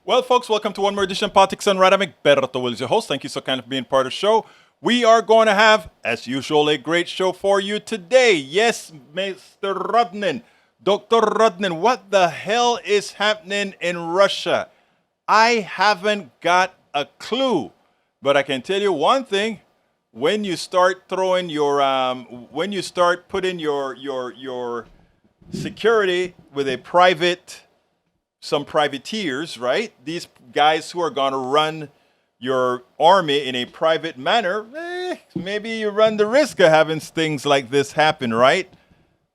Well, folks, welcome to one more edition of Politics and Right. I'm McCarthy, your host. Thank you so kindly for being part of the show. We are going to have, as usual, a great show for you today. Yes, Mr. Rudnin, Dr. Rudnin, what the hell is happening in Russia? I haven't got a clue, but I can tell you one thing: when you start throwing your, when you start putting your security with a private, some privateers, right? These guys who are going to run your army in a private manner, maybe you run the risk of having things like this happen, right?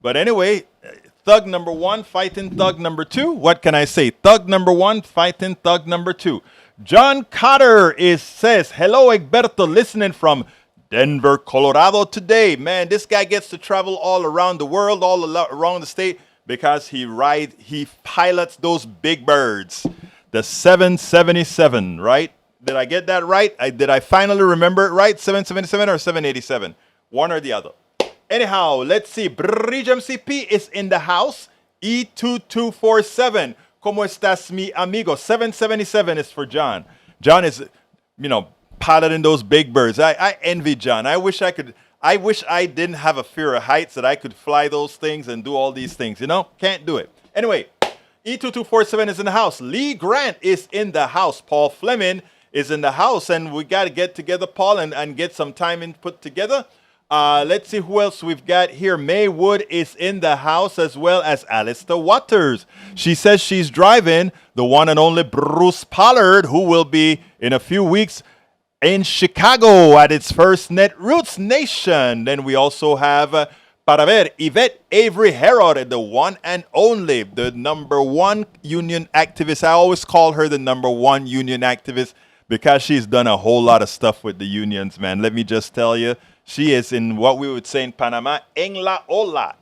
But anyway, thug number one fighting thug number two. What can I say? Thug number one fighting thug number two. John Cotter says, hello, Egberto, listening from Denver, Colorado today. Man, this guy gets to travel all around the world, around the state, because he pilots those big birds. The 777, right? Did I get that right? Did I finally remember it right? 777 or 787? One or the other. Anyhow, let's see. Bridge MCP is in the house. E2247. ¿Cómo estás, mi amigo? 777 is for John. John is, piloting those big birds. I envy John. I wish I didn't have a fear of heights, that I could fly those things and do all these things. Can't do it. Anyway, E2247 is in the house. Lee Grant is in the house. Paul Fleming is in the house. And we got to get together, Paul, and get some time put together. Let's see who else we've got here. May Wood is in the house, as well as Alistair Waters. She says she's driving the one and only Bruce Pollard, who will be in a few weeks in Chicago at its first Net Roots Nation. Then we also have, para ver, Yvette Avery Herod, the one and only, the number one union activist. I always call her the number one union activist because she's done a whole lot of stuff with the unions, man. Let me just tell you, she is in what we would say in Panama, en la ola.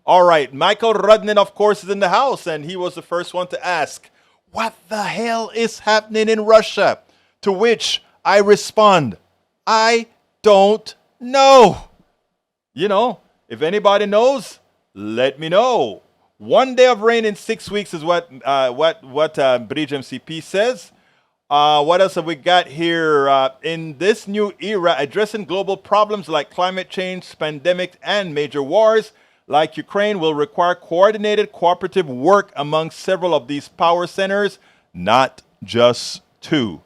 All right, Michael Rudnin, of course, is in the house, and he was the first one to ask, what the hell is happening in Russia? To which I respond, I don't know. If anybody knows, let me know. 1 day of rain in 6 weeks is what Bridge MCP says. What else have we got here? In this new era, addressing global problems like climate change, pandemic, and major wars like Ukraine will require coordinated, cooperative work among several of these power centers, not just two.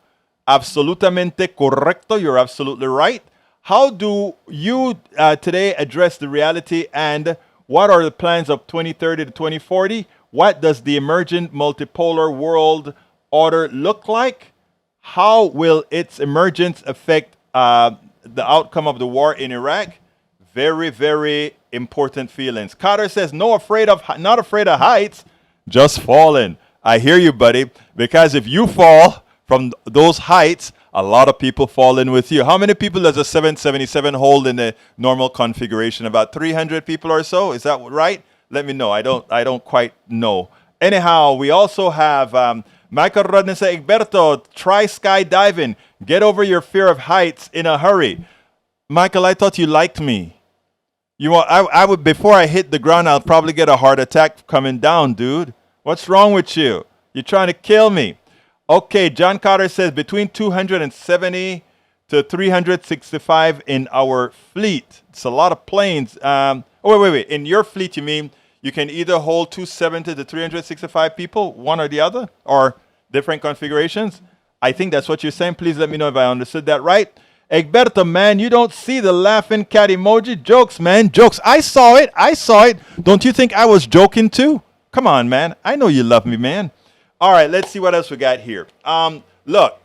Absolutamente correcto. You're absolutely right. How do you today address the reality, and what are the plans of 2030 to 2040? What does the emergent multipolar world order look like? How will its emergence affect the outcome of the war in Iraq? Very, very important feelings. Carter says, not afraid of heights, just falling. I hear you, buddy, because if you fall from those heights, a lot of people fall in with you. How many people does a 777 hold in the normal configuration? About 300 people or so? Is that right? Let me know. I don't quite know. Anyhow, we also have Michael Rodney say, Egberto, try skydiving. Get over your fear of heights in a hurry. Michael, I thought you liked me. I would, before I hit the ground, I'll probably get a heart attack coming down, dude. What's wrong with you? You're trying to kill me. Okay, John Carter says between 270 to 365 in our fleet. It's a lot of planes. Wait. In your fleet, you mean you can either hold 270 to 365 people, one or the other, or different configurations? I think that's what you're saying. Please let me know if I understood that right. Egberto, man, you don't see the laughing cat emoji. Jokes, man, jokes. I saw it. Don't you think I was joking too? Come on, man. I know you love me, man. All right, let's see what else we got here. Look,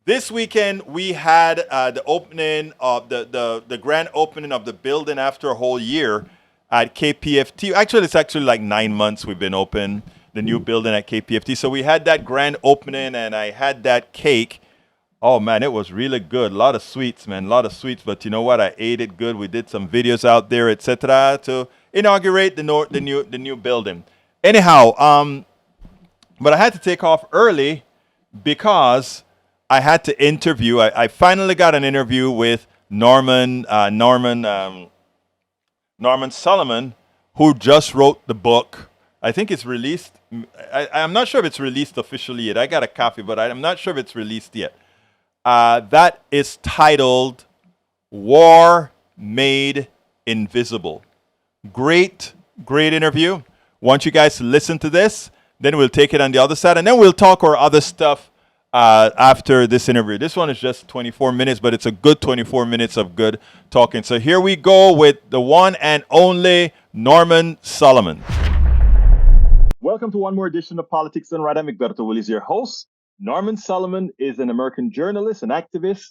this weekend we had the opening of the grand opening of the building after a whole year at KPFT. Actually, it's actually like 9 months we've been open, the new building at KPFT. So we had that grand opening, and I had that cake. Oh man, it was really good. A lot of sweets, man. A lot of sweets. But you know what? I ate it good. We did some videos out there, etc., to inaugurate the new building. Anyhow, but I had to take off early because I had to interview. I finally got an interview with Norman Solomon, who just wrote the book I think it's released. I'm not sure if it's released officially yet. I got a copy, but I'm not sure if it's released yet. That is titled War Made Invisible. Great, great interview. Want you guys to listen to this. Then we'll take it on the other side, and then we'll talk our other stuff after this interview. This one is just 24 minutes, but it's a good 24 minutes of good talking. So here we go with the one and only Norman Solomon. Welcome to one more edition of Politics Done Right. I'm McBerto Willis, your host. Norman Solomon is an American journalist, an activist,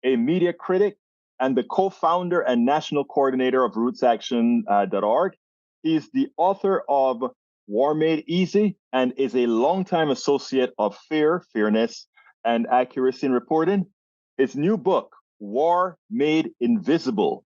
a media critic, and the co-founder and national coordinator of RootsAction.org. He's the author of War Made Easy and is a longtime associate of Fairness, and Accuracy in Reporting. His new book, War Made Invisible: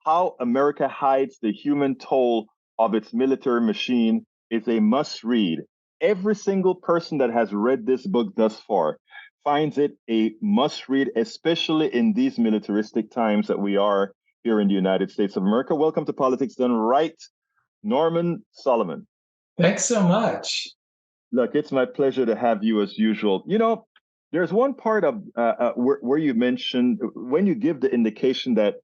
How America Hides the Human Toll of Its Military Machine, is a must read. Every single person that has read this book thus far finds it a must read, especially in these militaristic times that we are here in the United States of America. Welcome to Politics Done Right, Norman Solomon. Thanks so much. Look, it's my pleasure to have you as usual. You know, there's one part of where you mentioned when you give the indication that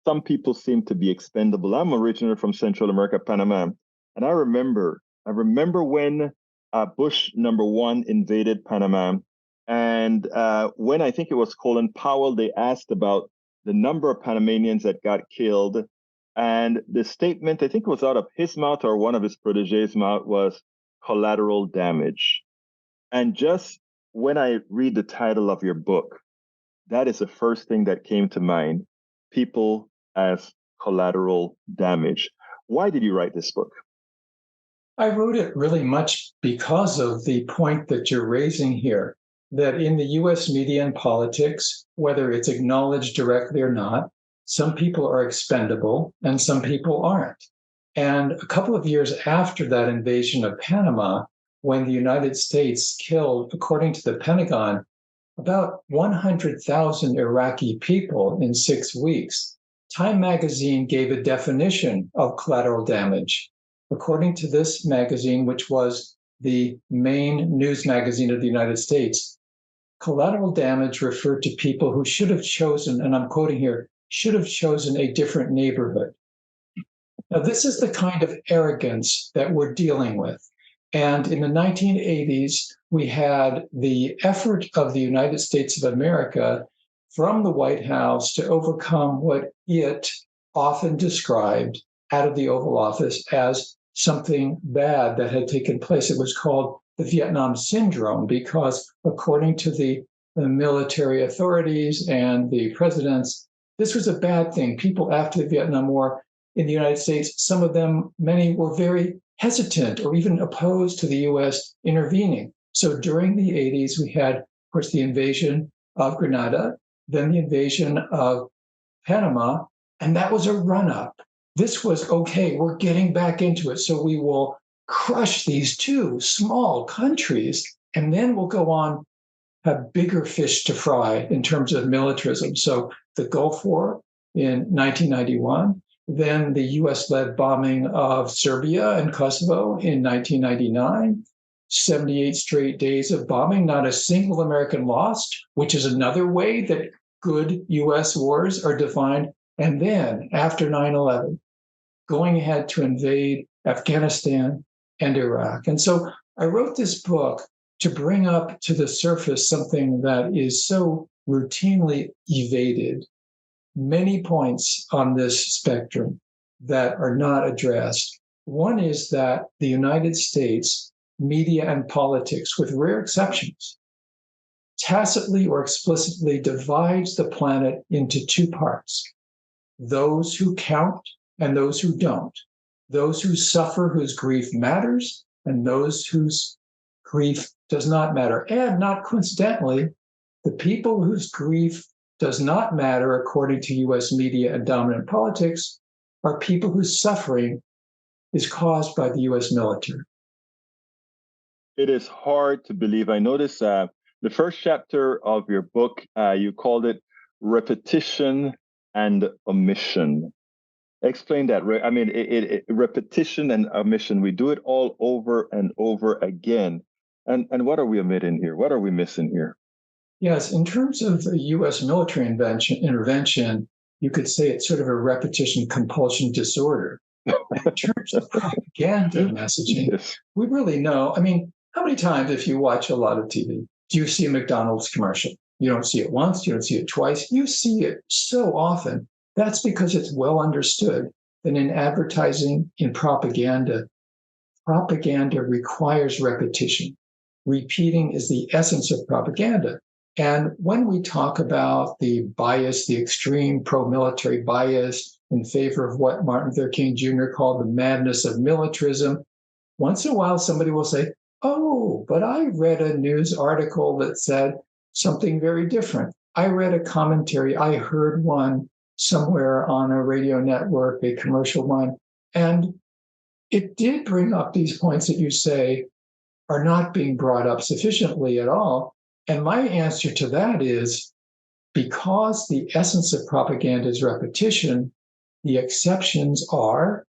some people seem to be expendable. I'm originally from Central America, Panama. And I remember when Bush #1 invaded Panama, and when I think it was Colin Powell, they asked about the number of Panamanians that got killed, and the statement, I think it was out of his mouth or one of his proteges' mouth, was collateral damage. And just when I read the title of your book, that is the first thing that came to mind: people as collateral damage. Why did you write this book? I wrote it really much because of the point that you're raising here, that in the US media and politics, whether it's acknowledged directly or not, some people are expendable and some people aren't. And a couple of years after that invasion of Panama, when the United States killed, according to the Pentagon, about 100,000 Iraqi people in 6 weeks, Time magazine gave a definition of collateral damage. According to this magazine, which was the main news magazine of the United States, collateral damage referred to people who should have chosen, and I'm quoting here, should have chosen a different neighborhood. Now, this is the kind of arrogance that we're dealing with. And in the 1980s, we had the effort of the United States of America from the White House to overcome what it often described out of the Oval Office as something bad that had taken place. It was called the Vietnam Syndrome because, according to the military authorities and the presidents, this was a bad thing. People after the Vietnam War in the United States, some of them, many were very hesitant or even opposed to the US intervening. So during the 80s, we had, of course, the invasion of Grenada, then the invasion of Panama, and that was a run-up. This was, okay, we're getting back into it, so we will crush these two small countries, and then we'll go on, have bigger fish to fry in terms of militarism. So the Gulf War in 1991, then the US-led bombing of Serbia and Kosovo in 1999, 78 straight days of bombing, not a single American lost, which is another way that good US wars are defined. And then after 9/11, going ahead to invade Afghanistan and Iraq. And so I wrote this book to bring up to the surface something that is so routinely evaded, many points on this spectrum that are not addressed. One is that the United States media and politics, with rare exceptions, tacitly or explicitly divides the planet into two parts: those who count and those who don't, those who suffer, whose grief matters, and those whose grief does not matter. And not coincidentally, the people whose grief does not matter, according to US media and dominant politics, are people whose suffering is caused by the US military. It is hard to believe. I noticed the first chapter of your book, you called it Repetition and Omission. Explain that. I mean, repetition and omission. We do it all over and over again. And what are we omitting here? What are we missing here? Yes, in terms of the U.S. military intervention, you could say it's sort of a repetition compulsion disorder. In terms of propaganda messaging, Yes. we really know. I mean, how many times, if you watch a lot of TV, do you see a McDonald's commercial? You don't see it once, you don't see it twice, you see it so often. That's because it's well understood that in advertising, in propaganda, propaganda requires repetition. Repeating is the essence of propaganda. And when we talk about the bias, the extreme pro military bias in favor of what Martin Luther King Jr. called the madness of militarism, once in a while somebody will say, oh, but I read a news article that said something very different. I read a commentary, I heard one somewhere on a radio network, a commercial one, and it did bring up these points that you say are not being brought up sufficiently at all. And my answer to that is because the essence of propaganda is repetition, the exceptions are,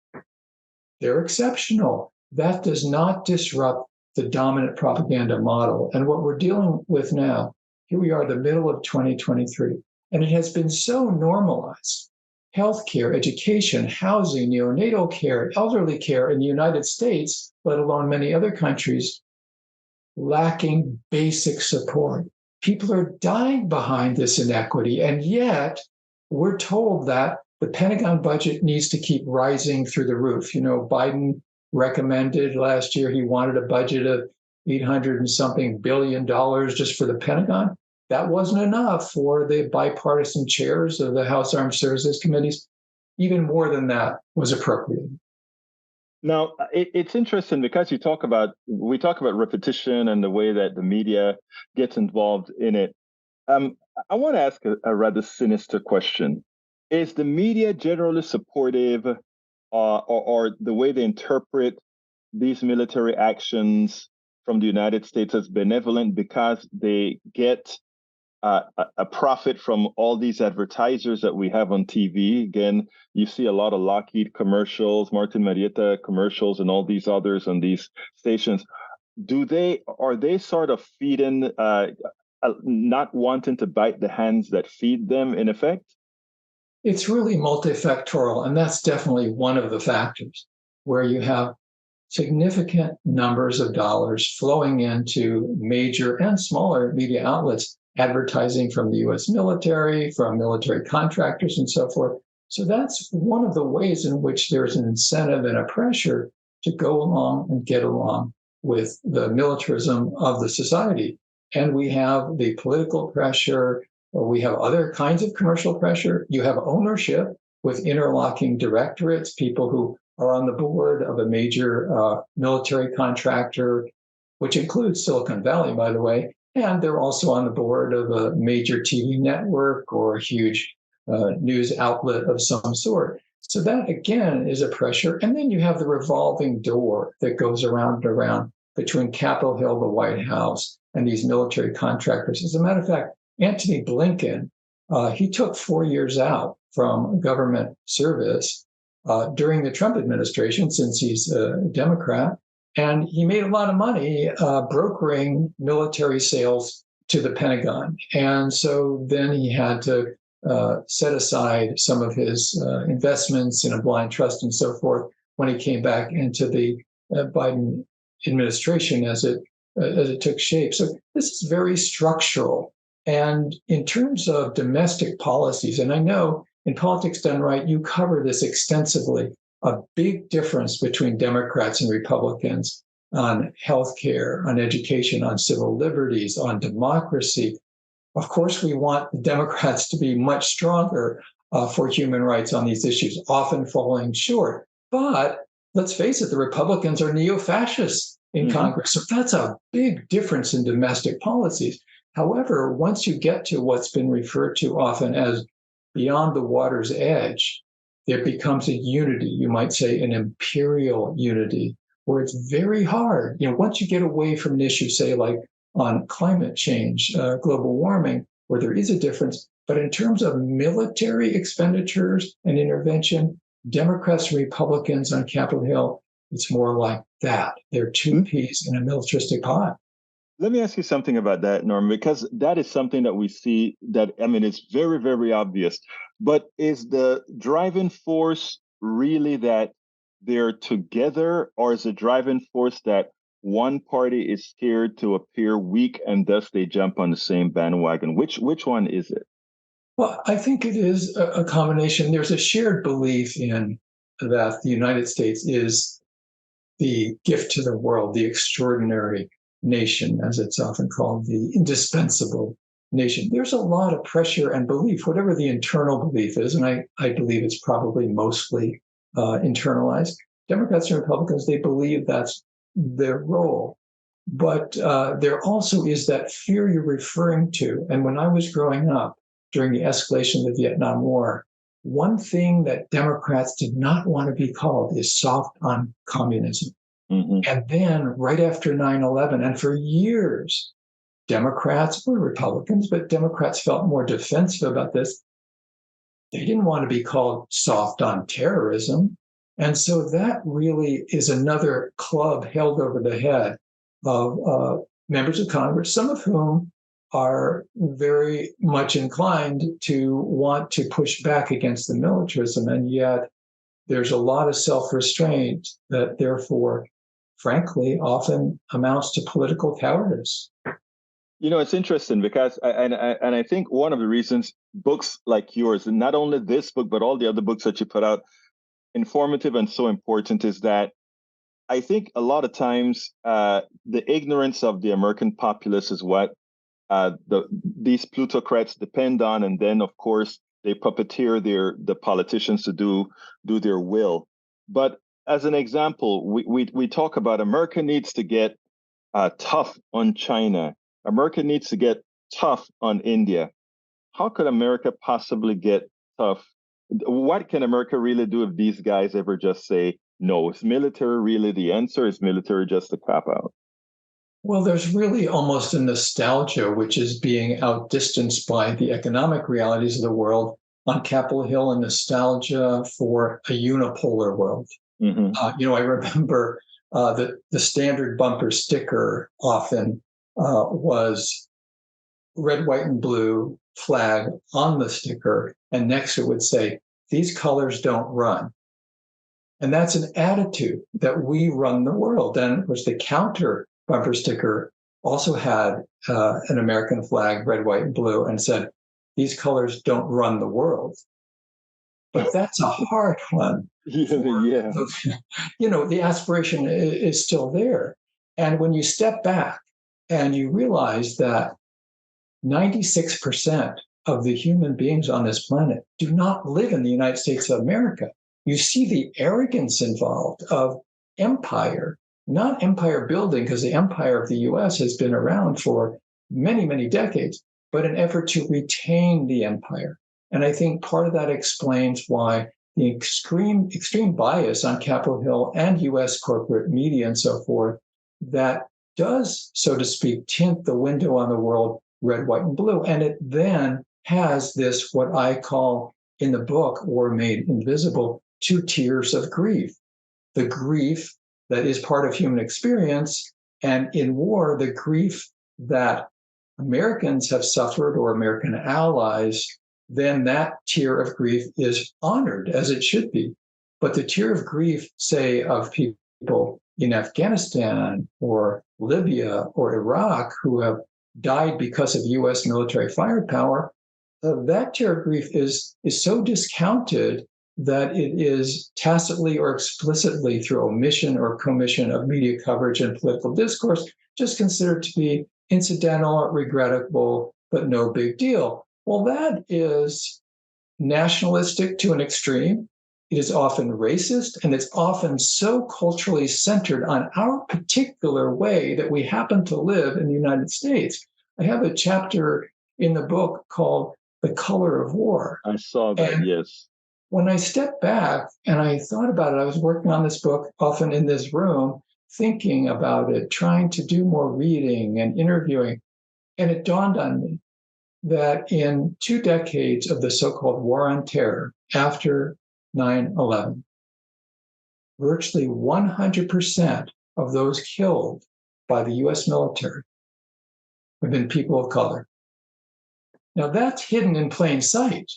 they're exceptional. That does not disrupt the dominant propaganda model. And what we're dealing with now, here we are, the middle of 2023, and it has been so normalized. Healthcare, education, housing, neonatal care, elderly care in the United States, let alone many other countries, lacking basic support. People are dying behind this inequity, and yet we're told that the Pentagon budget needs to keep rising through the roof. You know, Biden recommended last year he wanted a budget of 800 and something billion dollars just for the Pentagon. That wasn't enough for the bipartisan chairs of the House Armed Services Committees. Even more than that was appropriated. Now, it's interesting because we talk about repetition and the way that the media gets involved in it. I want to ask a rather sinister question. Is the media generally supportive or the way they interpret these military actions from the United States as benevolent because they get a profit from all these advertisers that we have on TV? Again, you see a lot of Lockheed commercials, Martin Marietta commercials, and all these others on these stations. Are they sort of feeding, not wanting to bite the hands that feed them, in effect? It's really multifactorial, and that's definitely one of the factors where you have significant numbers of dollars flowing into major and smaller media outlets, advertising from the US military, from military contractors, and so forth. So that's one of the ways in which there's an incentive and a pressure to go along and get along with the militarism of the society. And we have the political pressure, or we have other kinds of commercial pressure. You have ownership with interlocking directorates, people who are on the board of a major military contractor, which includes Silicon Valley, by the way, and they're also on the board of a major TV network or a huge news outlet of some sort. So that, again, is a pressure. And then you have the revolving door that goes around and around between Capitol Hill, the White House, and these military contractors. As a matter of fact, Antony Blinken, he took 4 years out from government service during the Trump administration, since he's a Democrat, and he made a lot of money brokering military sales to the Pentagon. And so then he had to set aside some of his investments in a blind trust and so forth when he came back into the Biden administration as it took shape. So this is very structural. And in terms of domestic policies, and I know in Politics Done Right, you cover this extensively, a big difference between Democrats and Republicans on healthcare, on education, on civil liberties, on democracy. Of course, we want the Democrats to be much stronger for human rights on these issues, often falling short. But let's face it, the Republicans are neo-fascists in Congress. So that's a big difference in domestic policies. However, once you get to what's been referred to often as beyond the water's edge, there becomes a unity, you might say an imperial unity, where it's very hard. You know, once you get away from an issue, say like on climate change, global warming, where there is a difference, but in terms of military expenditures and intervention, Democrats and Republicans on Capitol Hill, it's more like that. They're two peas in a militaristic pot. Let me ask you something about that, Norm, because that is something that we see that, I mean, it's very, very obvious. But is the driving force really that they're together, or is the driving force that one party is scared to appear weak and thus they jump on the same bandwagon? Which one is it? Well, I think it is a combination. There's a shared belief in that the United States is the gift to the world, the extraordinary nation, as it's often called, the indispensable nation. There's a lot of pressure and belief, whatever the internal belief is, and I believe it's probably mostly internalized. Democrats and Republicans, they believe that's their role. But there also is that fear you're referring to. And when I was growing up during the escalation of the Vietnam War, one thing that Democrats did not want to be called is soft on communism. Mm-hmm. And then right after 9/11, and for years, Democrats or Republicans, but Democrats felt more defensive about this. They didn't want to be called soft on terrorism. And so that really is another club held over the head of members of Congress, some of whom are very much inclined to want to push back against the militarism. And yet there's a lot of self-restraint that therefore, frankly, often amounts to political cowardice. You know, it's interesting because, I think one of the reasons books like yours, and not only this book, but all the other books that you put out, informative and so important, is that I think a lot of times the ignorance of the American populace is what these plutocrats depend on, and then of course they puppeteer the politicians to do their will. But as an example, we talk about America needs to get tough on China. America needs to get tough on India. How could America possibly get tough? What can America really do if these guys ever just say, no, is military really the answer? Is military just a cop out? Well, there's really almost a nostalgia which is being outdistanced by the economic realities of the world. On Capitol Hill, a nostalgia for a unipolar world. Mm-hmm. I remember the standard bumper sticker often was red, white, and blue flag on the sticker, and next it would say, "These colors don't run." And that's an attitude that we run the world. And of course, the counter bumper sticker also had an American flag, red, white, and blue, and said, "These colors don't run the world." But that's a hard one. Yeah. The aspiration is still there. And when you step back and you realize that 96% of the human beings on this planet do not live in the United States of America, you see the arrogance involved of empire, not empire building, because the empire of the US has been around for many, many decades, but an effort to retain the empire. And I think part of that explains why the extreme bias on Capitol Hill and US corporate media and so forth, that does, so to speak, tint the window on the world red, white, and blue. And it then has this, what I call in the book, War Made Invisible, 2 tiers of grief. The grief that is part of human experience, and in war, the grief that Americans have suffered or American allies, then that tier of grief is honored as it should be. But the tier of grief, say, of people in Afghanistan or Libya or Iraq who have died because of US military firepower, that tier of grief is so discounted that it is tacitly or explicitly through omission or commission of media coverage and political discourse just considered to be incidental, regrettable, but no big deal. Well, that is nationalistic to an extreme. It is often racist, and it's often so culturally centered on our particular way that we happen to live in the United States. I have a chapter in the book called The Color of War. I saw that, and yes. When I stepped back and I thought about it, I was working on this book often in this room, thinking about it, trying to do more reading and interviewing. And it dawned on me that in 2 decades of the so-called war on terror, after 9/11. Virtually 100% of those killed by the US military have been people of color. Now that's hidden in plain sight.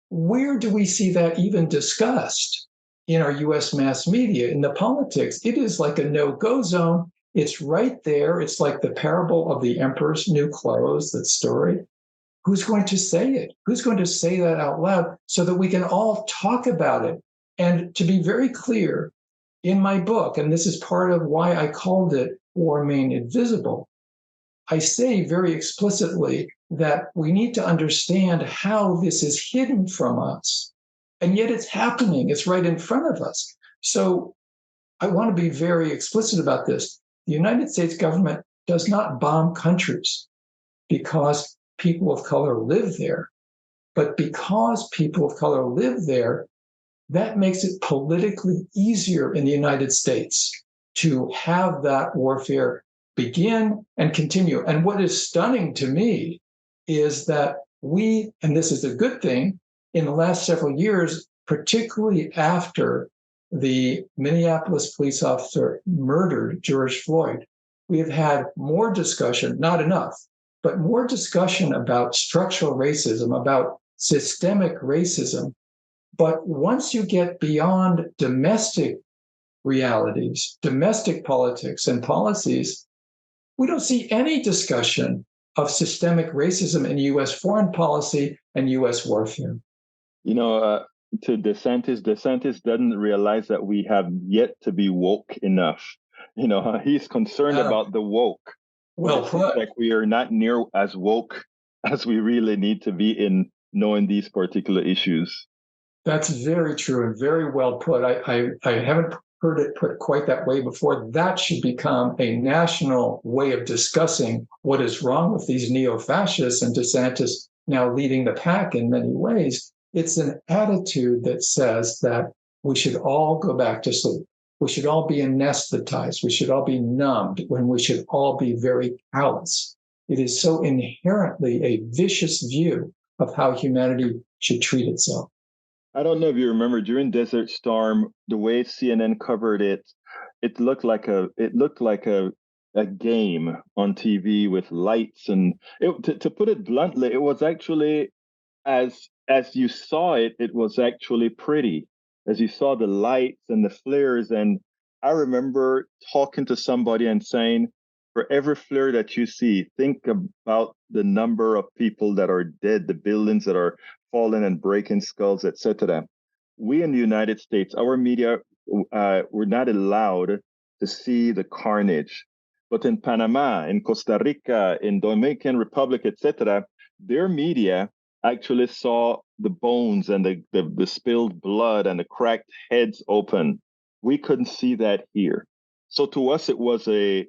Where do we see that even discussed in our US mass media, in the politics? It is like a no-go zone. It's right there. It's like the parable of the emperor's new clothes, that story. Who's going to say it? Who's going to say that out loud so that we can all talk about it? And to be very clear, in my book, and this is part of why I called it War Remain Invisible, I say very explicitly that we need to understand how this is hidden from us. And yet it's happening. It's right in front of us. So I want to be very explicit about this. The United States government does not bomb countries because people of color live there. But because people of color live there, that makes it politically easier in the United States to have that warfare begin and continue. And what is stunning to me is that we, and this is a good thing, in the last several years, particularly after the Minneapolis police officer murdered George Floyd, we have had more discussion, not enough, but more discussion about structural racism, about systemic racism. But once you get beyond domestic realities, domestic politics and policies, we don't see any discussion of systemic racism in US foreign policy and US warfare. You know, to DeSantis doesn't realize that we have yet to be woke enough. You know, he's concerned about the woke. Well put. Like we are not near as woke as we really need to be in knowing these particular issues. That's very true and very well put. I haven't heard it put quite that way before. That should become a national way of discussing what is wrong with these neo-fascists, and DeSantis now leading the pack in many ways. It's an attitude that says that we should all go back to sleep. We should all be anesthetized. We should all be numbed, when we should all be very callous. It is so inherently a vicious view of how humanity should treat itself. I don't know if you remember during Desert Storm, the way CNN covered it, it looked like a game on TV with lights, and to put it bluntly, it was actually as you saw it, it was actually pretty. As you saw the lights and the flares, and I remember talking to somebody and saying, for every flare that you see, think about the number of people that are dead, the buildings that are falling and breaking skulls, etc. We in the United States, our media, were not allowed to see the carnage. But in Panama, in Costa Rica, in Dominican Republic, etc., their media actually saw the bones and the spilled blood and the cracked heads open. We couldn't see that here. So to us, it was a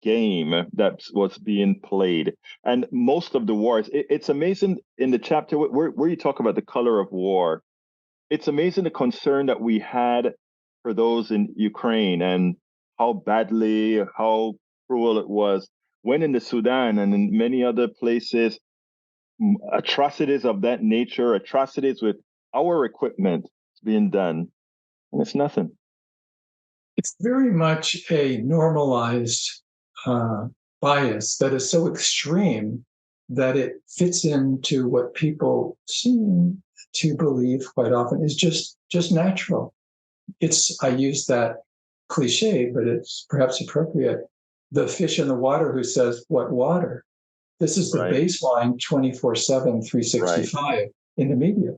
game that was being played. And most of the wars, it's amazing in the chapter where you talk about the color of war. It's amazing the concern that we had for those in Ukraine and how cruel it was. When in the Sudan and in many other places, atrocities of that nature, atrocities with our equipment being done, and it's nothing. It's very much a normalized bias that is so extreme that it fits into what people seem to believe quite often is just natural. I use that cliche, but it's perhaps appropriate. The fish in the water who says, "What water?" This is the baseline 24/7, 365 in the media.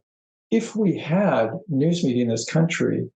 If we had news media in this country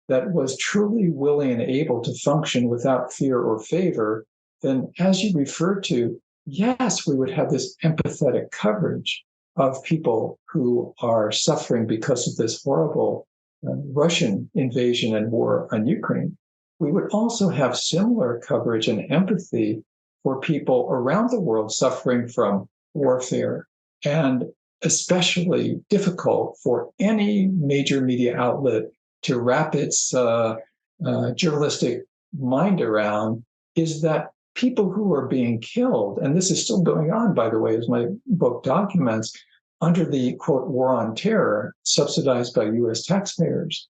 that was truly willing and able to function without fear or favor, then as you referred to, yes, we would have this empathetic coverage of people who are suffering because of this horrible Russian invasion and war on Ukraine. We would also have similar coverage and empathy for people around the world suffering from warfare, and especially difficult for any major media outlet to wrap its journalistic mind around, is that people who are being killed, and this is still going on, by the way, as my book documents, under the quote war on terror subsidized by US taxpayers,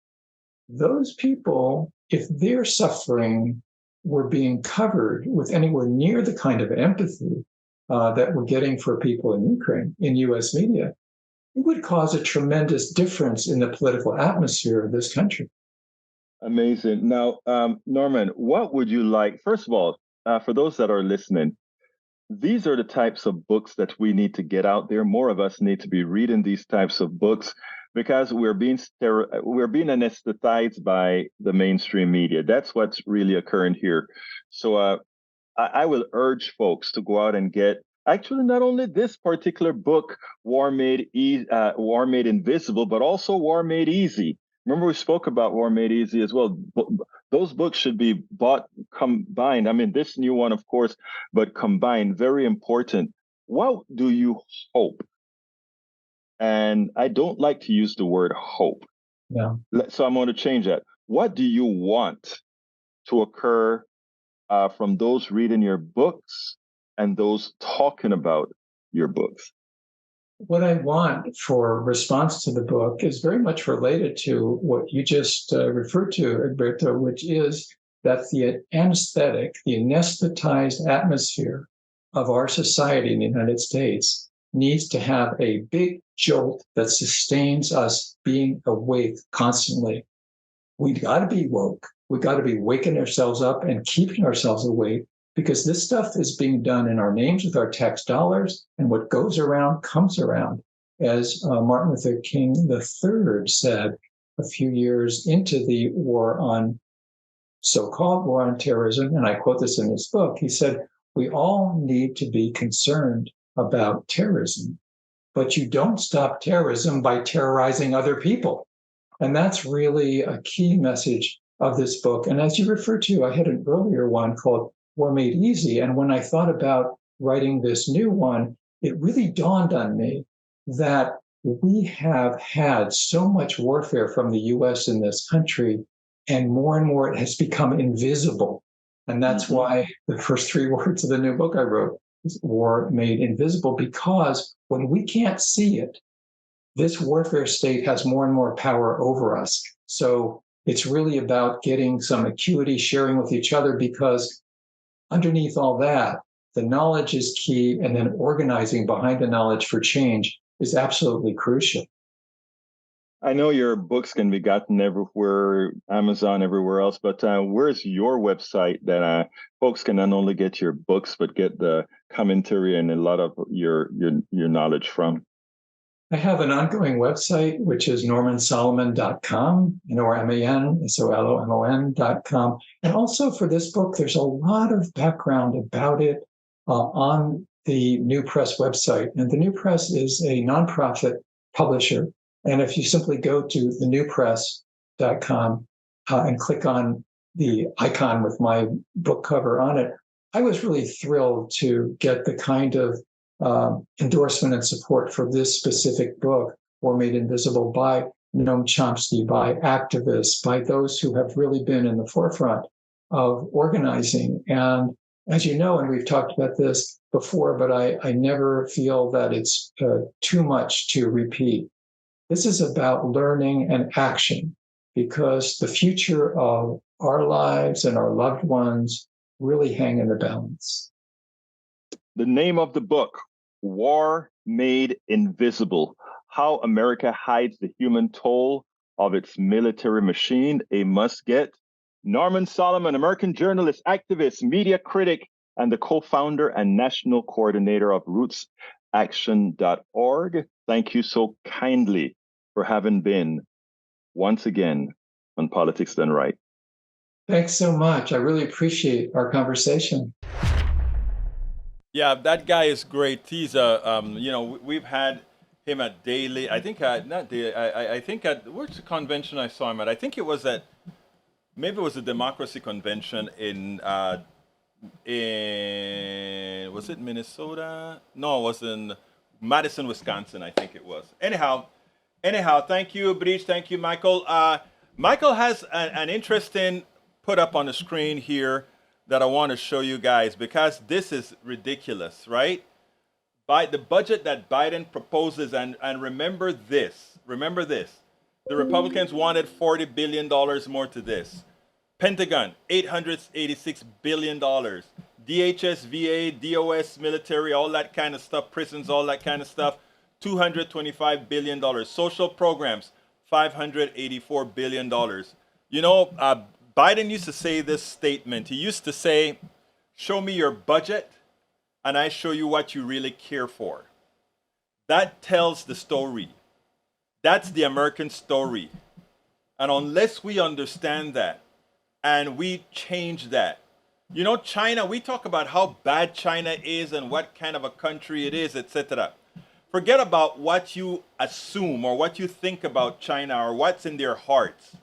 those people, if their suffering were being covered with anywhere near the kind of empathy that we're getting for people in Ukraine in US media, it would cause a tremendous difference in the political atmosphere of this country. Amazing. Now, Norman, what would you like? First of all, for those that are listening, these are the types of books that we need to get out there. More of us need to be reading these types of books because we're being anesthetized by the mainstream media. That's what's really occurring here. So I will urge folks to go out and get actually not only this particular book, War Made Invisible, but also War Made Easy. Remember, we spoke about War Made Easy as well. Those books should be bought combined. I mean, this new one, of course, but combined, very important. What do you hope? And I don't like to use the word hope. Yeah. So I'm going to change that. What do you want to occur from those reading your books and those talking about your books? What I want for response to the book is very much related to what you just referred to, Egberto, which is that the anesthetic, the anesthetized atmosphere of our society in the United States needs to have a big jolt that sustains us being awake constantly. We got to be woke. We got to be waking ourselves up and keeping ourselves awake, because this stuff is being done in our names with our tax dollars, and what goes around comes around. As Martin Luther King III said a few years into the so-called war on terrorism, and I quote this in his book, he said, "We all need to be concerned about terrorism, but you don't stop terrorism by terrorizing other people." And that's really a key message of this book. And as you referred to, I had an earlier one called War Made Easy. And when I thought about writing this new one, it really dawned on me that we have had so much warfare from the US in this country, and more it has become invisible. And that's why the first three words of the new book I wrote is War Made Invisible, because when we can't see it, this warfare state has more and more power over us. So it's really about getting some acuity, sharing with each other, because underneath all that, the knowledge is key, and then organizing behind the knowledge for change is absolutely crucial. I know your books can be gotten everywhere, Amazon, everywhere else, but where's your website that folks can not only get your books, but get the commentary and a lot of your knowledge from? I have an ongoing website, which is normansolomon.com, NORMANSOLOMON.com. And also for this book, there's a lot of background about it on the New Press website. And the New Press is a nonprofit publisher. And if you simply go to thenewpress.com and click on the icon with my book cover on it, I was really thrilled to get the kind of endorsement and support for this specific book, War Made Invisible, by Noam Chomsky, by activists, by those who have really been in the forefront of organizing. And as you know, and we've talked about this before, but I never feel that it's too much to repeat. This is about learning and action, because the future of our lives and our loved ones really hang in the balance. The name of the book, War Made Invisible: How America Hides the Human Toll of Its Military Machine, a must-get. Norman Solomon, American journalist, activist, media critic, and the co-founder and national coordinator of rootsaction.org. Thank you so kindly for having been once again on Politics Done Right. Thanks so much. I really appreciate our conversation. Yeah, that guy is great. He's we've had him at Daily. I think not Daily. I think at where's the convention I saw him at? I think it was maybe it was the Democracy Convention in was it Minnesota? No, it was in Madison, Wisconsin. I think it was. Anyhow, thank you, Breach. Thank you, Michael. Michael has an interesting put up on the screen here that I want to show you guys, because this is ridiculous, right? the budget that Biden proposes, and remember this, the Republicans wanted $40 billion more to this. Pentagon, $886 billion. DHS, VA, DOS, military, all that kind of stuff, prisons, all that kind of stuff, $225 billion. Social programs, $584 billion. You know, Biden used to say this statement. He used to say, show me your budget and I show you what you really care for. That tells the story. That's the American story. And unless we understand that and we change that, you know, China, we talk about how bad China is and what kind of a country it is, etc. Forget about what you assume or what you think about China or what's in their hearts.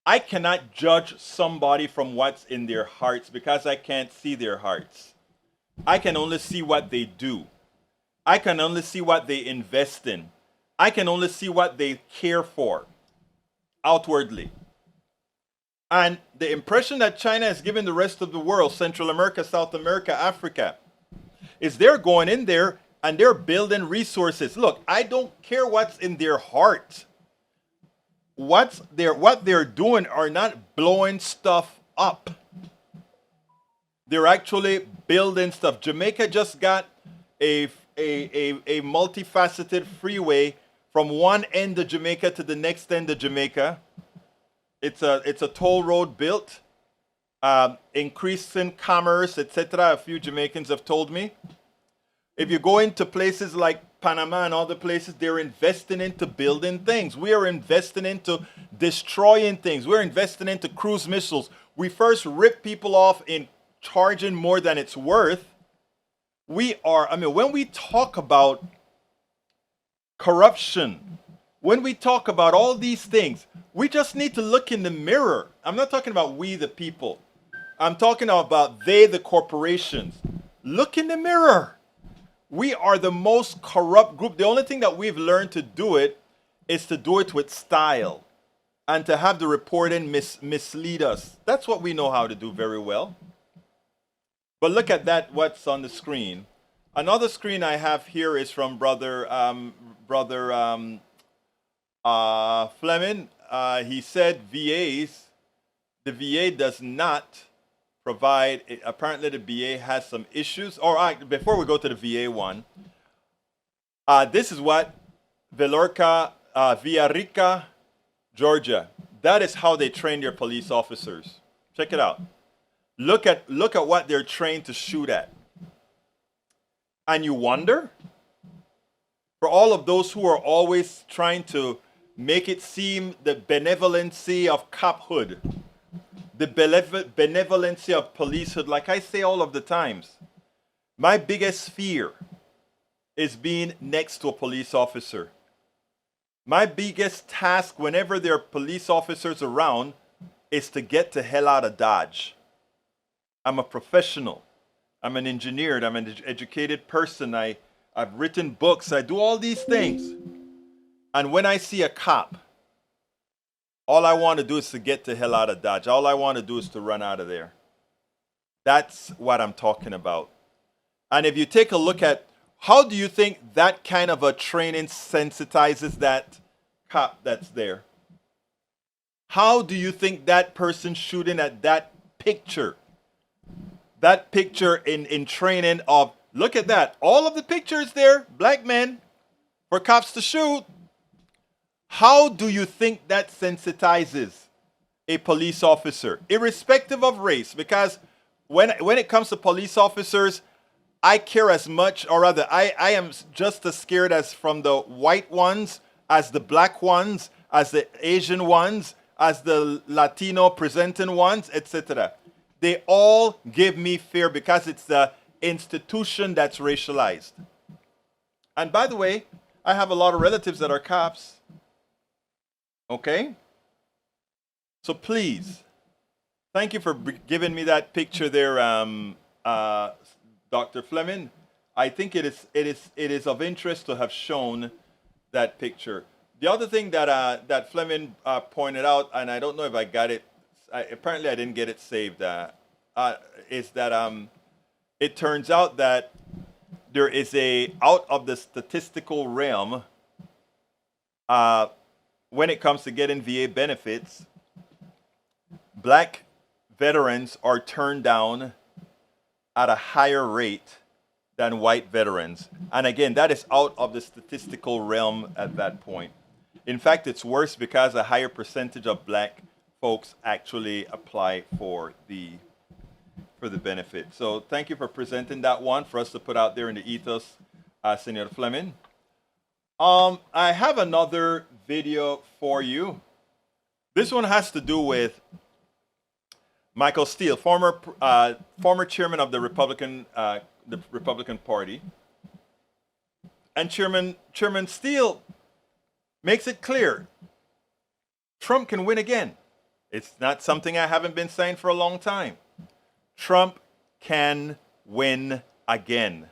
I cannot judge somebody from what's in their hearts because I can't see their hearts. I can only see what they do. I can only see what they invest in. I can only see what they care for outwardly. And the impression that China has given the rest of the world, Central America, South America, Africa, is they're going in there and they're building resources. Look, I don't care what's in their heart. What they're doing are not blowing stuff up. They're actually building stuff. Jamaica just got a multifaceted freeway from one end of Jamaica to the next end of Jamaica. It's a toll road built, increasing commerce, etc. A few Jamaicans have told me. If you go into places like Panama and other places, they're investing into building things. We are investing into destroying things. We're investing into cruise missiles. We first rip people off in charging more than it's worth. When we talk about corruption, when we talk about all these things, we just need to look in the mirror. I'm not talking about we, the people. I'm talking about they, the corporations. Look in the mirror. We are the most corrupt group. The only thing that we've learned to do it is to do it with style and to have the reporting mislead us. That's what we know how to do very well. But look at that, what's on the screen. Another screen I have here is from Brother Fleming. He said the VA does not provide, apparently the VA has some issues. All right, before we go to the VA one, this is what Villarica, Georgia. That is how they train their police officers. Check it out. Look at what they're trained to shoot at. And you wonder, for all of those who are always trying to make it seem the benevolency of cophood, the benevolency of policehood, like I say all of the times, my biggest fear is being next to a police officer. My biggest task whenever there are police officers around is to get the hell out of Dodge. I'm a professional. I'm an engineer. I'm an educated person. I've written books. I do all these things. And when I see a cop, all I want to do is to get the hell out of Dodge. All I want to do is to run out of there. That's what I'm talking about. And if you take a look at how do you think that kind of a training sensitizes that cop that's there? How do you think that person shooting at that picture in training of, look at that, all of the pictures there, black men, for cops to shoot. How do you think that sensitizes a police officer, irrespective of race? Because when it comes to police officers, I care as much, or rather, I am just as scared as from the white ones, as the black ones, as the Asian ones, as the Latino presenting ones, etc. They all give me fear because it's the institution that's racialized. And by the way, I have a lot of relatives that are cops. Okay? So please, thank you for giving me that picture there, Dr. Fleming. I think it is of interest to have shown that picture. The other thing that Fleming pointed out, and I don't know if I got it, apparently I didn't get it saved, is that it turns out that there is a out of the statistical realm when it comes to getting VA benefits. Black veterans are turned down at a higher rate than white veterans. And again, that is out of the statistical realm at that point. In fact, it's worse because a higher percentage of black folks actually apply for the benefit. So thank you for presenting that one for us to put out there in the ethos, Senor Fleming. I have another video for you. This one has to do with Michael Steele, former chairman of the Republican Party, and Chairman Steele makes it clear Trump can win again. It's not something I haven't been saying for a long time. Trump can win again,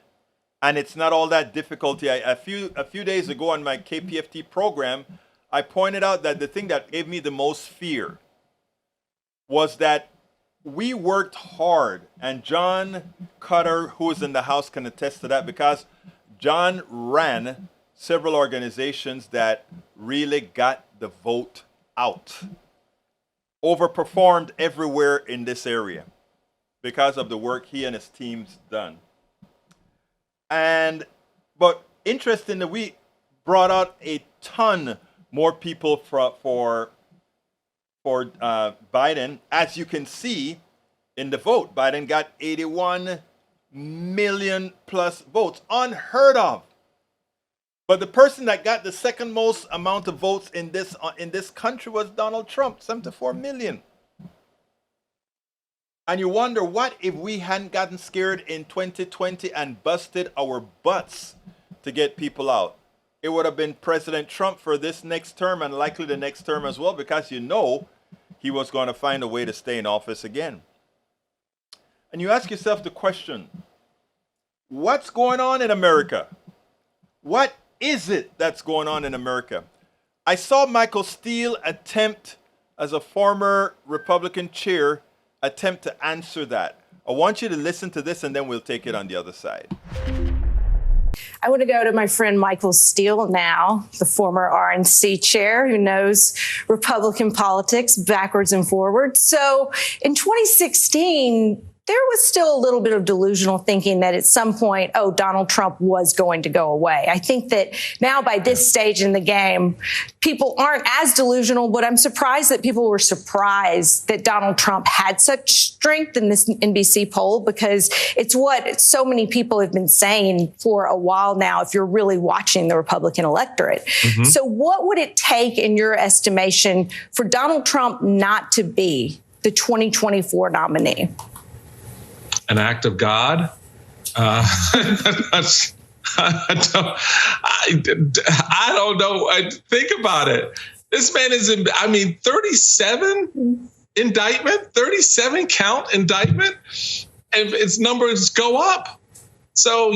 and it's not all that difficult. A few days ago on my KPFT program, I pointed out that the thing that gave me the most fear was that we worked hard, and John Cutter, who is in the House, can attest to that, because John ran several organizations that really got the vote out. Overperformed everywhere in this area because of the work he and his team's done. But interestingly, we brought out a ton more people for Biden. As you can see in the vote, Biden got 81 million plus votes, unheard of. But the person that got the second most amount of votes in this country was Donald Trump, 74 million. And you wonder, what if we hadn't gotten scared in 2020 and busted our butts to get people out? It would have been President Trump for this next term, and likely the next term as well, because he was going to find a way to stay in office again. And you ask yourself the question, what's going on in America? What is it that's going on in America? I saw Michael Steele attempt, as a former Republican chair, attempt to answer that. I want you to listen to this, and then we'll take it on the other side. I want to go to my friend Michael Steele now, the former RNC chair who knows Republican politics backwards and forwards. So in 2016, there was still a little bit of delusional thinking that at some point, Donald Trump was going to go away. I think that now by this stage in the game, people aren't as delusional, but I'm surprised that people were surprised that Donald Trump had such strength in this NBC poll, because it's what so many people have been saying for a while now, if you're really watching the Republican electorate. Mm-hmm. So what would it take, in your estimation, for Donald Trump not to be the 2024 nominee? An act of God. I don't know. Think about it. This man is 37 indictment, 37 count indictment, and its numbers go up. So,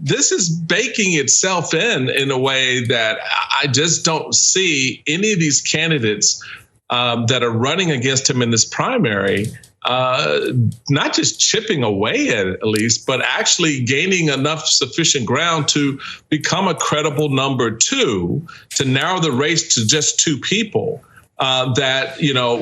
this is baking itself in a way that I just don't see any of these candidates that are running against him in this primary not just chipping away at least, but actually gaining enough sufficient ground to become a credible number two, to narrow the race to just two people that,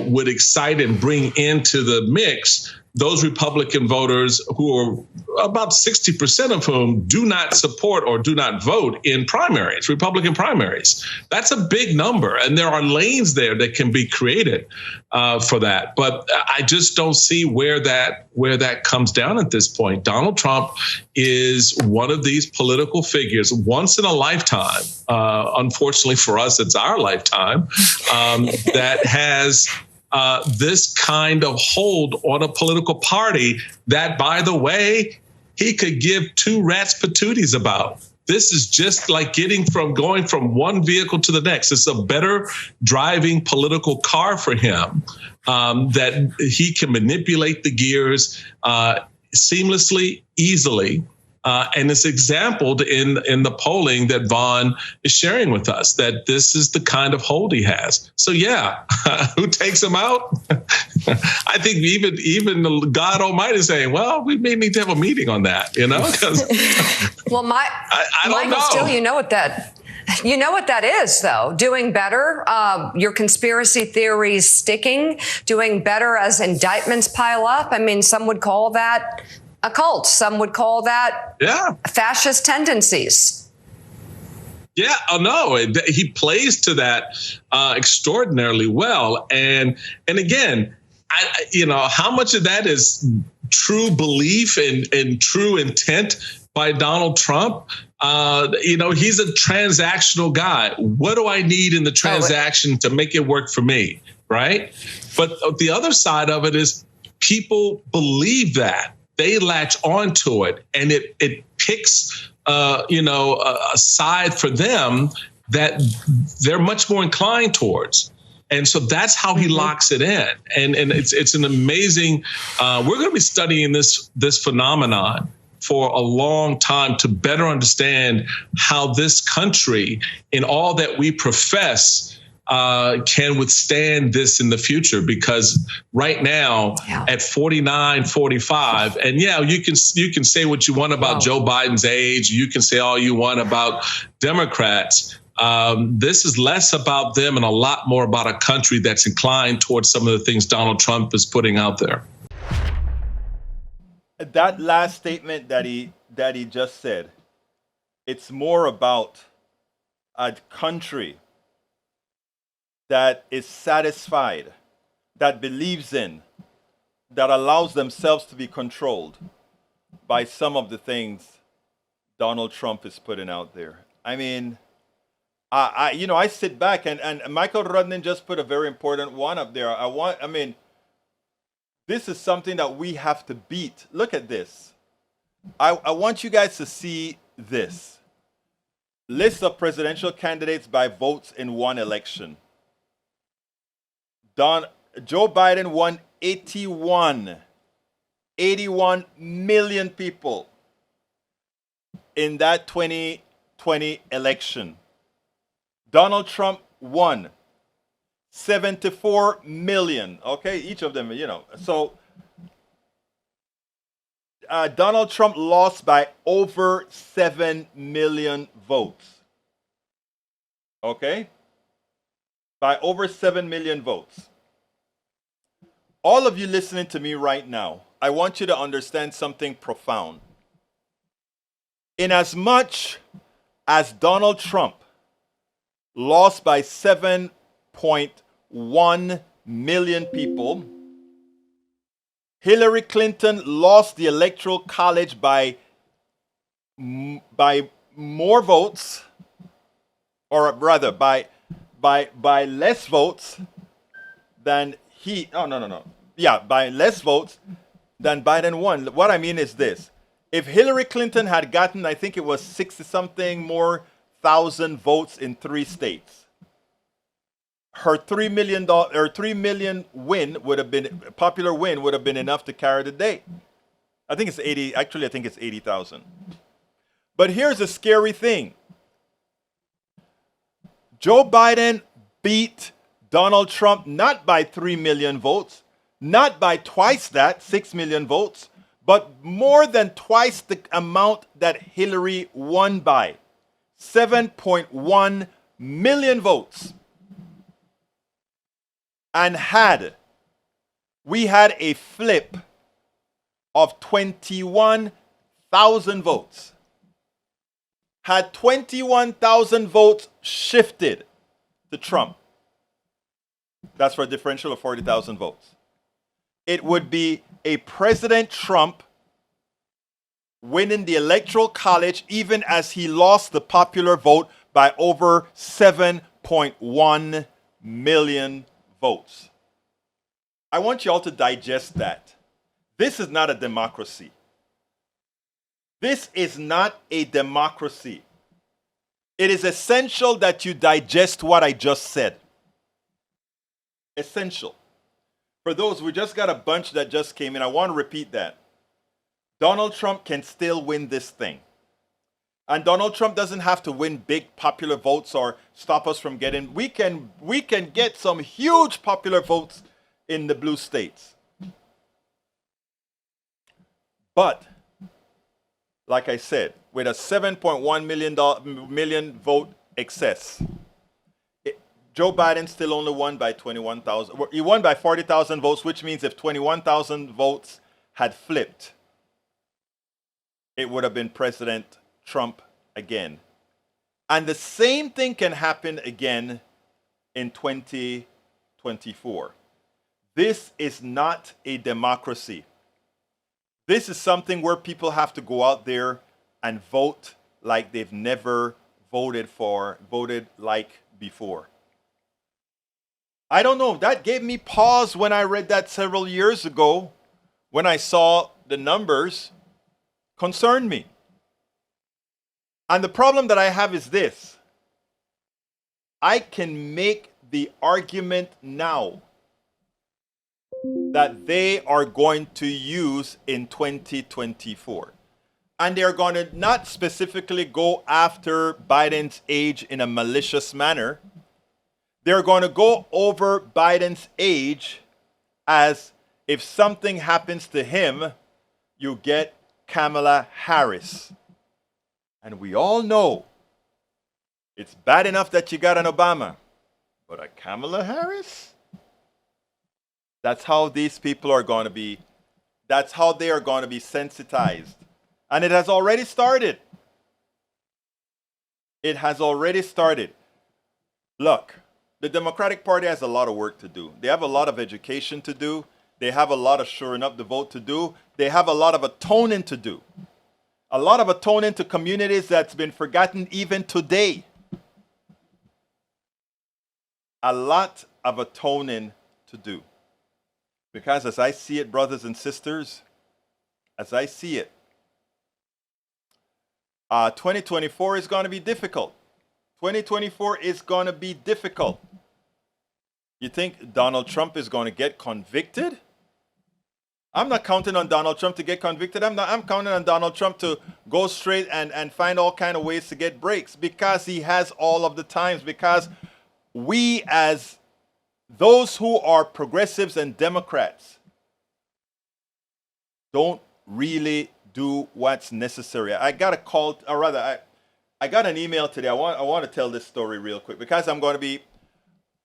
would excite and bring into the mix those Republican voters who are about 60% of whom do not support or do not vote in primaries, Republican primaries. That's a big number. And there are lanes there that can be created for that. But I just don't see where that comes down at this point. Donald Trump is one of these political figures, once in a lifetime. Unfortunately for us, it's our lifetime, that has this kind of hold on a political party that, by the way, he could give two rats patooties about. This is just like going from one vehicle to the next. It's a better driving political car for him, that he can manipulate the gears seamlessly, easily. And it's exampled in the polling that Vaughn is sharing with us, that this is the kind of hold he has. So yeah, who takes him out? I think even God Almighty is saying, well, we may need to have a meeting on that, you know? Well, I don't Michael know. Steele, you know what that is, though. Doing better, your conspiracy theories sticking, doing better as indictments pile up. I mean, some would call that a cult. Some would call that fascist tendencies. Yeah, no, he plays to that extraordinarily well. And again, how much of that is true belief and true intent by Donald Trump? He's a transactional guy. What do I need in the transaction to make it work for me, right? But the other side of it is people believe that. They latch onto it, and it picks, a side for them that they're much more inclined towards. And so that's how he locks it in. And it's an amazing, we're going to be studying this phenomenon for a long time to better understand how this country, in all that we profess, can withstand this in the future. Because right now at 49, 45, and you can say what you want about Joe Biden's age. You can say all you want about Democrats. This is less about them and a lot more about a country that's inclined towards some of the things Donald Trump is putting out there. That last statement that he just said, it's more about a country that is satisfied, that believes in, that allows themselves to be controlled by some of the things Donald Trump is putting out there. I mean, I sit back and Michael Rudnin just put a very important one up there. This is something that we have to beat. Look at this. I want you guys to see this. List of presidential candidates by votes in one election. Joe Biden won 81 million people in that 2020 election. Donald Trump won 74 million. Okay, each of them, So Donald Trump lost by over 7 million votes. Okay? By over 7 million votes. All of you listening to me right now, I want you to understand something profound. In as much as Donald Trump lost by 7.1 million people, Hillary Clinton lost the Electoral College by more votes, or rather by less votes than by less votes than Biden won. What I mean is this. If Hillary Clinton had gotten, I think it was 60-something more thousand votes in 3 states, her $3 million win would have been, popular win would have been enough to carry the day. I think it's 80, actually I think it's 80,000. But here's the scary thing. Joe Biden beat Donald Trump not by 3 million votes, not by twice that, 6 million votes, but more than twice the amount that Hillary won by, 7.1 million votes. And we had a flip of 21,000 votes. Had 21,000 votes shifted to Trump, that's for a differential of 40,000 votes, it would be a President Trump winning the Electoral College even as he lost the popular vote by over 7.1 million votes. I want you all to digest that. This is not a democracy. This is not a democracy. It is essential that you digest what I just said. Essential. For those, we just got a bunch that just came in. I want to repeat that. Donald Trump can still win this thing. And Donald Trump doesn't have to win big popular votes or stop us from getting. We can get some huge popular votes in the blue states. But like I said, with a 7.1 million vote excess, Joe Biden still only won by 21,000. He won by 40,000 votes, which means if 21,000 votes had flipped, it would have been President Trump again. And the same thing can happen again in 2024. This is not a democracy. This is something where people have to go out there and vote like they've never voted like before. I don't know. That gave me pause when I read that several years ago. When I saw the numbers, concerned me. And the problem that I have is this. I can make the argument now that they are going to use in 2024. And they're going to not specifically go after Biden's age in a malicious manner. They're going to go over Biden's age as if something happens to him, you get Kamala Harris. And we all know it's bad enough that you got an Obama, but a Kamala Harris? That's how these people are going to be, that's how they are going to be sensitized. And it has already started. It has already started. Look, the Democratic Party has a lot of work to do. They have a lot of education to do. They have a lot of shoring up the vote to do. They have a lot of atoning to do. A lot of atoning to communities that's been forgotten even today. A lot of atoning to do. Because as I see it, brothers and sisters, as I see it, 2024 is going to be difficult. 2024 is going to be difficult. You think Donald Trump is going to get convicted? I'm not counting on Donald Trump to get convicted. I'm counting on Donald Trump to go straight and find all kind of ways to get breaks because he has all of the times. Because we as those who are progressives and Democrats don't really do what's necessary. I got a call, or rather, I got an email today. I want to tell this story real quick because I'm going to be.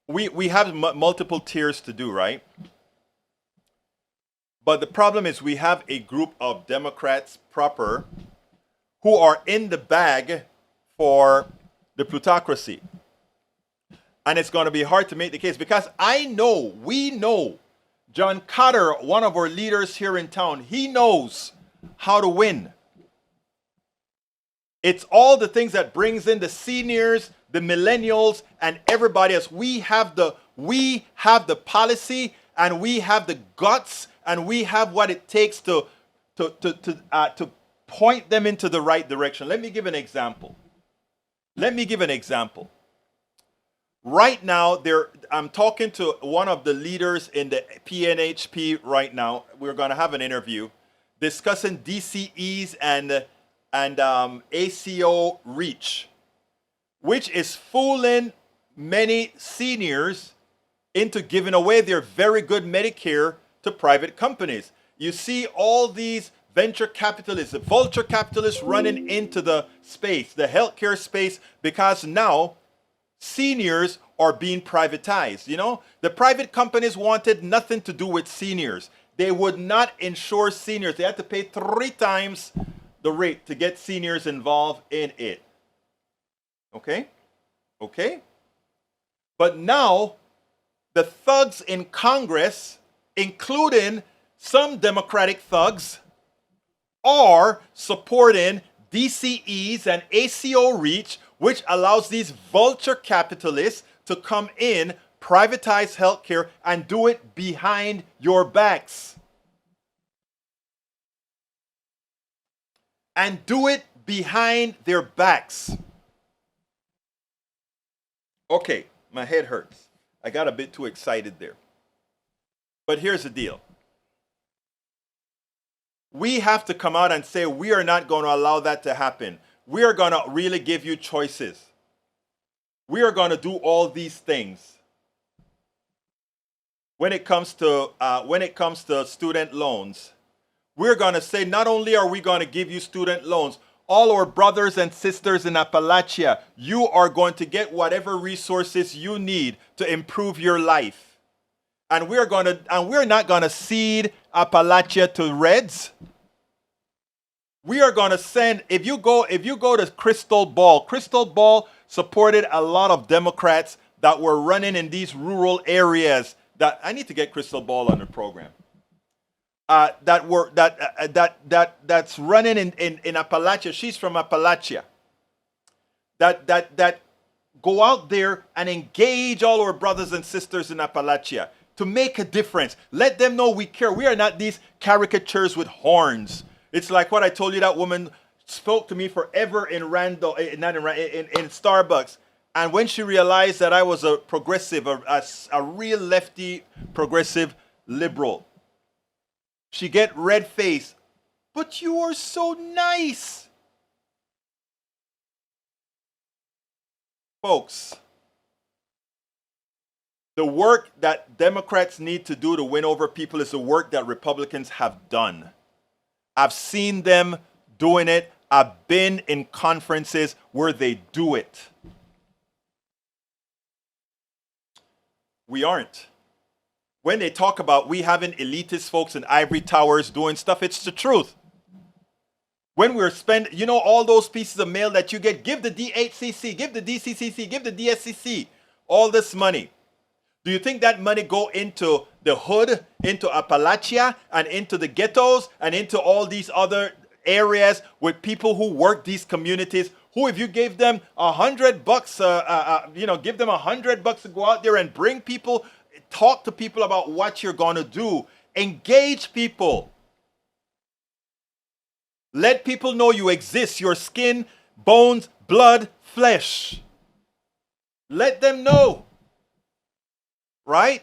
We have multiple tiers to do, right? But the problem is we have a group of Democrats proper who are in the bag for the plutocracy. And it's going to be hard to make the case because we know, John Cotter, one of our leaders here in town, he knows how to win. It's all the things that brings in the seniors, the millennials, and everybody else. We have the policy, and we have the guts, and we have what it takes to point them into the right direction. Let me give an example. Right now, I'm talking to one of the leaders in the PNHP right now. We're going to have an interview discussing DCEs and ACO reach, which is fooling many seniors into giving away their very good Medicare to private companies. You see all these venture capitalists, the vulture capitalists running into the space, the healthcare space, because now seniors are being privatized. You know, the private companies wanted nothing to do with seniors. They would not insure seniors. They had to pay 3 times the rate to get seniors involved in it. Okay? But now, the thugs in Congress, including some Democratic thugs, are supporting DCEs and ACO reach, which allows these vulture capitalists to come in, privatize healthcare, and do it behind your backs. And do it behind their backs. Okay, my head hurts. I got a bit too excited there. But here's the deal. We have to come out and say, we are not going to allow that to happen. We are going to really give you choices. We are going to do all these things. When it comes to student loans, we're going to say, not only are we going to give you student loans, all our brothers and sisters in Appalachia, you are going to get whatever resources you need to improve your life. And we're not going to cede Appalachia to Reds. We are going to send, if you go to Crystal Ball supported a lot of Democrats that were running in these rural areas. That I need to get Crystal Ball on the program. That's running in Appalachia. She's from Appalachia. That go out there and engage all our brothers and sisters in Appalachia to make a difference. Let them know we care. We are not these caricatures with horns. It's like what I told you, that woman spoke to me forever in Starbucks. And when she realized that I was a progressive, a real lefty progressive liberal, she get red face. But you are so nice. Folks, the work that Democrats need to do to win over people is the work that Republicans have done. I've seen them doing it. I've been in conferences where they do it. We aren't. When they talk about we having elitist folks in ivory towers doing stuff, it's the truth. When we're spending, all those pieces of mail that you get, give the DHCC, give the DCCC, give the DSCC all this money. Do you think that money go into the hood, into Appalachia, and into the ghettos, and into all these other areas with people who work these communities, who, if you gave them $100, give them $100 to go out there and bring people, talk to people about what you're going to do, engage people. Let people know you exist, your skin, bones, blood, flesh. Let them know. Right?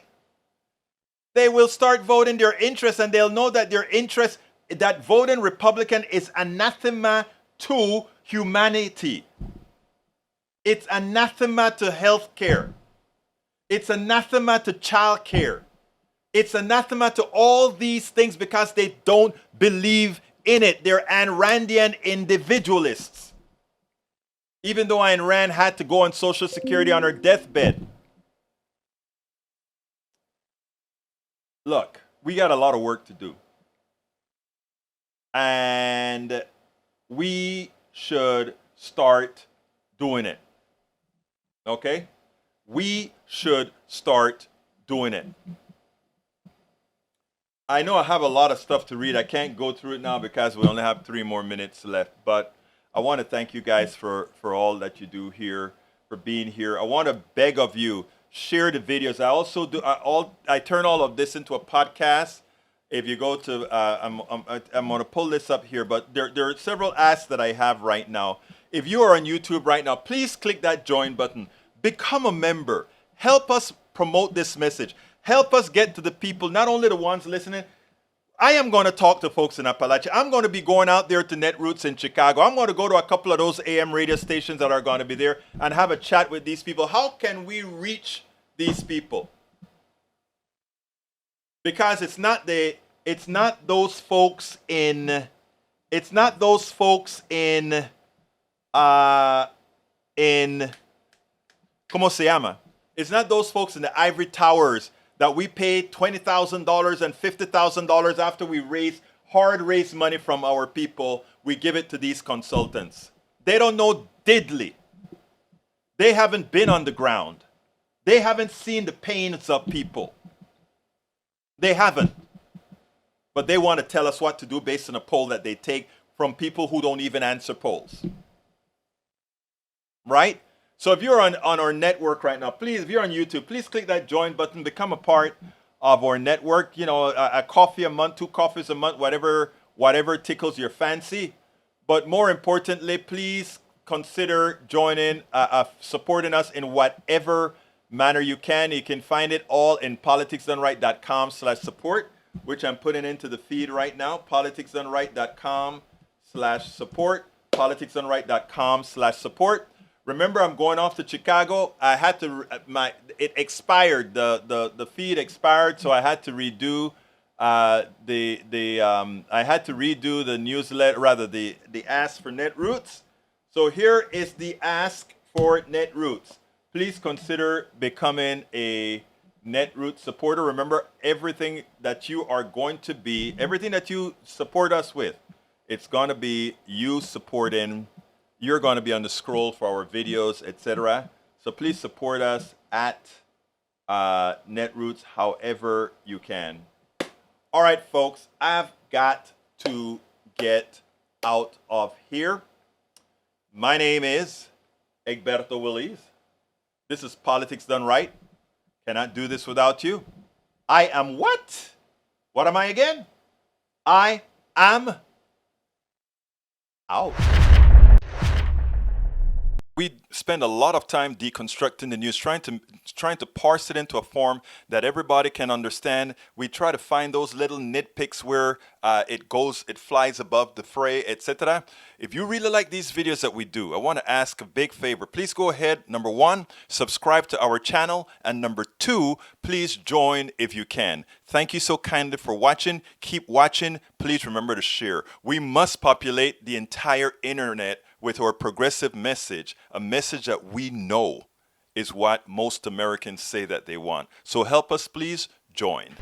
They will start voting their interest, and they'll know that their interest, that voting Republican is anathema to humanity. It's anathema to health care. It's anathema to child care. It's anathema to all these things because they don't believe in it. They're Ayn Randian individualists. Even though Ayn Rand had to go on Social Security on her deathbed. Look, we got a lot of work to do. And we should start doing it. Okay? We should start doing it. I know I have a lot of stuff to read. I can't go through it now because we only have 3 more minutes left. But I want to thank you guys for all that you do here, for being here. I want to beg of you, share the videos. I also do. I turn all of this into a podcast. If you go to, I'm going to pull this up here, but there are several asks that I have right now. If you are on YouTube right now, please click that join button. Become a member. Help us promote this message. Help us get to the people, not only the ones listening. I am going to talk to folks in Appalachia. I'm going to be going out there to Netroots in Chicago. I'm going to go to a couple of those AM radio stations that are going to be there and have a chat with these people. How can we reach these people? Because it's not those folks in ¿cómo se llama? It's not those folks in the ivory towers that we pay $20,000 and $50,000 after we raise money from our people. We give it to these consultants. They don't know diddly. They haven't been on the ground. They haven't seen the pains of people. They haven't. But they want to tell us what to do based on a poll that they take from people who don't even answer polls. Right? So if you're on our network right now, please, if you're on YouTube, please click that join button, become a part of our network. A coffee a month, 2 coffees a month, whatever tickles your fancy. But more importantly, please consider joining, supporting us in whatever manner you can. You can find it all in politicsdoneright.com/support. which I'm putting into the feed right now, politicsdoneright.com/support, politicsdoneright.com/support. Remember, I'm going off to Chicago. I had to, it expired, the feed expired, so I had to redo I had to redo the newsletter, rather the ask for Netroots. So here is the ask for Netroots. Please consider becoming a Netroots supporter. Remember, everything that you are going to be, everything that you support us with, it's going to be you supporting. You're going to be on the scroll for our videos, etc. So please support us at Netroots however you can. All right, folks, I've got to get out of here. My name is Egberto Willies. This is Politics Done Right. Cannot do this without you. I am what? What am I again? I am out. We spend a lot of time deconstructing the news, trying to parse it into a form that everybody can understand. We try to find those little nitpicks where it flies above the fray, etc. If you really like these videos that we do, I want to ask a big favor. Please go ahead, number one, subscribe to our channel, and number two, please join if you can. Thank you so kindly for watching. Keep watching. Please remember to share. We must populate the entire internet with our progressive message, a message that we know is what most Americans say that they want. So help us, please join.